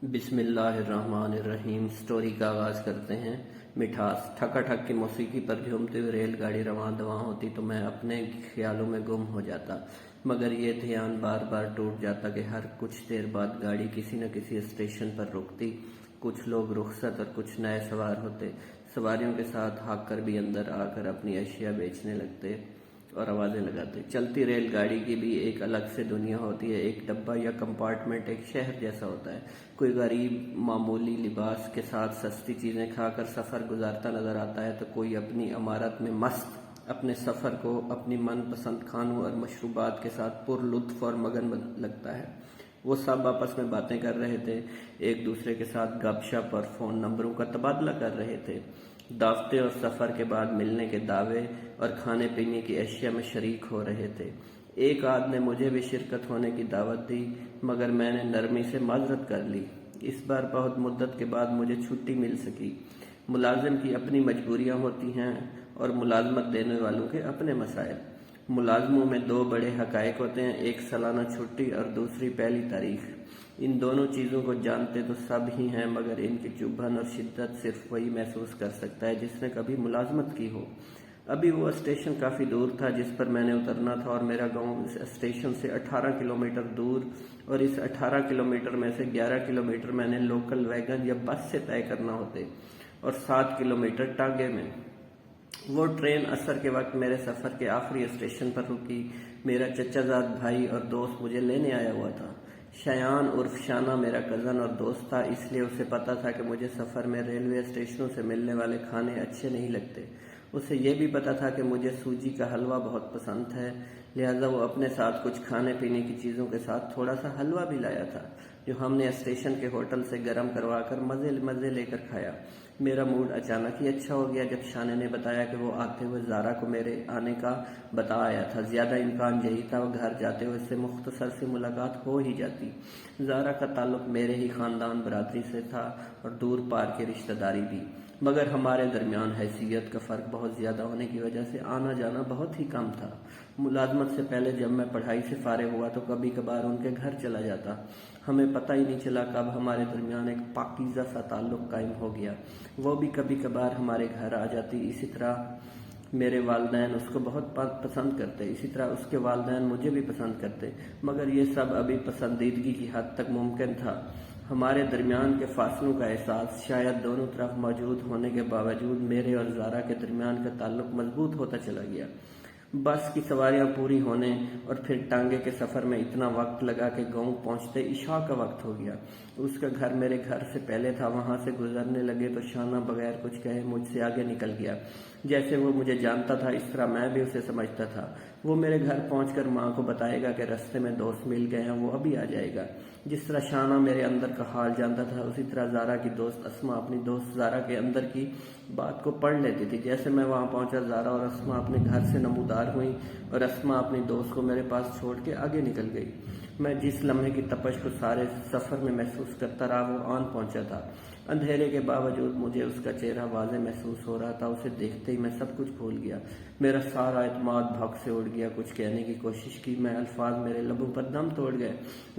بسم اللہ الرحمن الرحیم۔ سٹوری کا آغاز کرتے ہیں۔ مٹھاس۔ ٹھکا ٹھک کی موسیقی پر جھومتی ہوئی ریل گاڑی رواں دواں ہوتی تو میں اپنے خیالوں میں گم ہو جاتا، مگر یہ دھیان بار بار ٹوٹ جاتا کہ ہر کچھ دیر بعد گاڑی کسی نہ کسی اسٹیشن پر رکتی، کچھ لوگ رخصت اور کچھ نئے سوار ہوتے، سواریوں کے ساتھ ہاک کر بھی اندر آ کر اپنی اشیاء بیچنے لگتے اور آوازیں لگاتے۔ چلتی ریل گاڑی کی بھی ایک الگ سے دنیا ہوتی ہے۔ ایک ڈبہ یا کمپارٹمنٹ ایک شہر جیسا ہوتا ہے۔ کوئی غریب معمولی لباس کے ساتھ سستی چیزیں کھا کر سفر گزارتا نظر آتا ہے تو کوئی اپنی عمارت میں مست اپنے سفر کو اپنی من پسند کھانوں اور مشروبات کے ساتھ پر لطف اور مگن لگتا ہے۔ وہ سب آپس میں باتیں کر رہے تھے، ایک دوسرے کے ساتھ گپ شپ اور فون نمبروں کا تبادلہ کر رہے تھے، دعوتیں اور سفر کے بعد ملنے کے دعوے اور کھانے پینے کی اشیاء میں شریک ہو رہے تھے۔ ایک آدھ نے مجھے بھی شرکت ہونے کی دعوت دی، مگر میں نے نرمی سے معذرت کر لی۔ اس بار بہت مدت کے بعد مجھے چھٹی مل سکی۔ ملازم کی اپنی مجبوریاں ہوتی ہیں اور ملازمت دینے والوں کے اپنے مسائل۔ ملازموں میں دو بڑے حقائق ہوتے ہیں، ایک سالانہ چھٹی اور دوسری پہلی تاریخ۔ ان دونوں چیزوں کو جانتے تو سب ہی ہیں، مگر ان کی چبھن اور شدت صرف وہی محسوس کر سکتا ہے جس نے کبھی ملازمت کی ہو۔ ابھی وہ اسٹیشن کافی دور تھا جس پر میں نے اترنا تھا، اور میرا گاؤں اس اسٹیشن سے 18 کلومیٹر دور، اور اس 18 کلومیٹر میں سے 11 کلومیٹر میں نے لوکل ویگن یا بس سے طے کرنا ہوتے اور 7 کلومیٹر ٹانگے میں۔ وہ ٹرین عصر کے وقت میرے سفر کے آخری اسٹیشن پر رکی۔ میرا چچا زاد بھائی اور دوست مجھے لینے آیا ہوا تھا۔ شایان عرف شانہ میرا کزن اور دوست تھا، اس لیے اسے پتا تھا کہ مجھے سفر میں ریلوے اسٹیشنوں سے ملنے والے کھانے اچھے نہیں لگتے۔ اسے یہ بھی پتا تھا کہ مجھے سوجی کا حلوہ بہت پسند ہے، لہٰذا وہ اپنے ساتھ کچھ کھانے پینے کی چیزوں کے ساتھ تھوڑا سا حلوہ بھی لایا تھا، جو ہم نے اسٹیشن کے ہوٹل سے گرم کروا کر مزے لے کر کھایا۔ میرا موڈ اچانک ہی اچھا ہو گیا جب شانے نے بتایا کہ وہ آتے ہوئے زارا کو میرے آنے کا بتا آیا تھا۔ زیادہ امکان یہی تھا وہ گھر جاتے ہوئے اس سے مختصر سی ملاقات ہو ہی جاتی۔ زارا کا تعلق میرے ہی خاندان برادری سے تھا اور دور پار کی رشتہ داری بھی، مگر ہمارے درمیان حیثیت کا فرق بہت زیادہ ہونے کی وجہ سے آنا جانا بہت ہی کم تھا۔ ملازمت سے پہلے جب میں پڑھائی سے فارغ ہوا تو کبھی کبھار ان کے گھر چلا جاتا۔ ہمیں پتہ ہی نہیں چلا کب ہمارے درمیان ایک پاکیزہ سا تعلق قائم ہو گیا۔ وہ بھی کبھی کبھار ہمارے گھر آ جاتی۔ اسی طرح میرے والدین اس کو بہت پسند کرتے، اسی طرح اس کے والدین مجھے بھی پسند کرتے، مگر یہ سب ابھی پسندیدگی کی حد تک ممکن تھا۔ ہمارے درمیان کے فاصلوں کا احساس شاید دونوں طرف موجود ہونے کے باوجود میرے اور زارا کے درمیان کا تعلق مضبوط ہوتا چلا گیا۔ بس کی سواریاں پوری ہونے اور پھر ٹانگے کے سفر میں اتنا وقت لگا کہ گاؤں پہنچتے عشاء کا وقت ہو گیا۔ اس کا گھر میرے گھر سے پہلے تھا۔ وہاں سے گزرنے لگے تو شانہ بغیر کچھ کہے مجھ سے آگے نکل گیا۔ جیسے وہ مجھے جانتا تھا اس طرح میں بھی اسے سمجھتا تھا۔ وہ میرے گھر پہنچ کر ماں کو بتائے گا کہ رستے میں دوست مل گئے ہیں، وہ ابھی آ جائے گا۔ جس طرح شانہ میرے اندر کا حال جانتا تھا، اسی طرح زارا کی دوست اسما اپنی دوست زارا کے اندر کی بات کو پڑھ لیتی تھی۔ جیسے میں وہاں پہنچا، زارا اور اسما اپنے گھر سے نمودار ہوئیں اور اسما اپنی دوست کو میرے پاس چھوڑ کے آگے نکل گئی۔ میں جس لمحے کی تپش کو سارے سفر میں محسوس کرتا رہا وہ آن پہنچا تھا۔ اندھیرے کے باوجود مجھے اس کا چہرہ واضح محسوس ہو رہا تھا۔ اسے دیکھتے ہی میں سب کچھ بھول گیا۔ میرا سارا اعتماد بھگ سے اڑ گیا۔ کچھ کہنے کی کوشش کی، میں الفاظ میرے لبوں پر دم توڑ گئے۔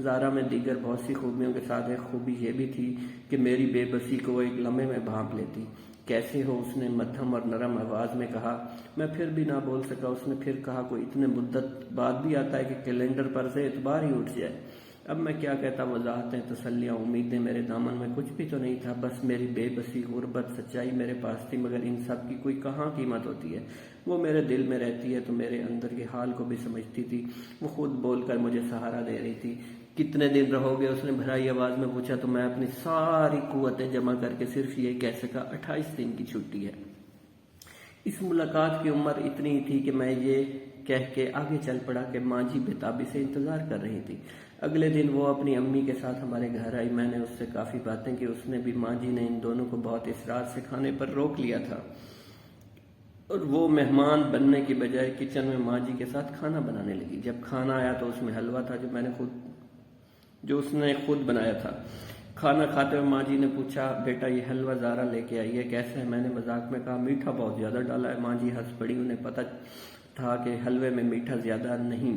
زارا میں دیگر بہت سی خوبیوں کے ساتھ ایک خوبی یہ بھی تھی کہ میری بے بسی کو وہ ایک لمحے میں بھانپ لیتی۔ کیسے ہو؟ اس نے مدھم اور نرم آواز میں کہا۔ میں پھر بھی نہ بول سکا۔ اس نے پھر کہا، کوئی اتنے مدت بعد بھی آتا ہے کہ کیلنڈر پر سے اعتبار ہی اٹھ جائے۔ اب میں کیا کہتا؟ وضاحتیں، تسلیاں، امیدیں، میرے دامن میں کچھ بھی تو نہیں تھا، بس میری بے بسی، غربت۔ سچائی میرے پاس تھی، مگر ان سب کی کوئی کہاں قیمت ہوتی ہے؟ وہ میرے دل میں رہتی ہے تو میرے اندر کے حال کو بھی سمجھتی تھی۔ وہ خود بول کر مجھے سہارا دے رہی تھی۔ کتنے دن رہو گے؟ اس نے بھرائی آواز میں پوچھا تو میں اپنی ساری قوتیں جمع کر کے صرف یہ کہہ سکا، 28 دن کی چھٹی ہے۔ اس ملاقات کی عمر اتنی ہی تھی کہ میں یہ کہہ کے آگے چل پڑا کہ ماں جی بےتابی سے انتظار کر رہی تھی۔ اگلے دن وہ اپنی امی کے ساتھ ہمارے گھر آئی۔ میں نے اس سے کافی باتیں کی۔ اس نے بھی ماں جی نے ان دونوں کو بہت اصرار سے کھانے پر روک لیا تھا اور وہ مہمان بننے کی بجائے کچن میں ماں جی کے ساتھ کھانا بنانے لگی۔ جب کھانا آیا تو اس میں حلوہ تھا جو اس نے خود بنایا تھا۔ کھانا کھاتے ہوئے ماں جی نے پوچھا، بیٹا یہ حلوہ زارا لے کے آئی ہے، کیسا ہے؟ میں نے مذاق میں کہا، میٹھا بہت زیادہ ڈالا ہے۔ ماں جی ہنس پڑی۔ انہیں پتہ تھا کہ حلوے میں میٹھا زیادہ نہیں،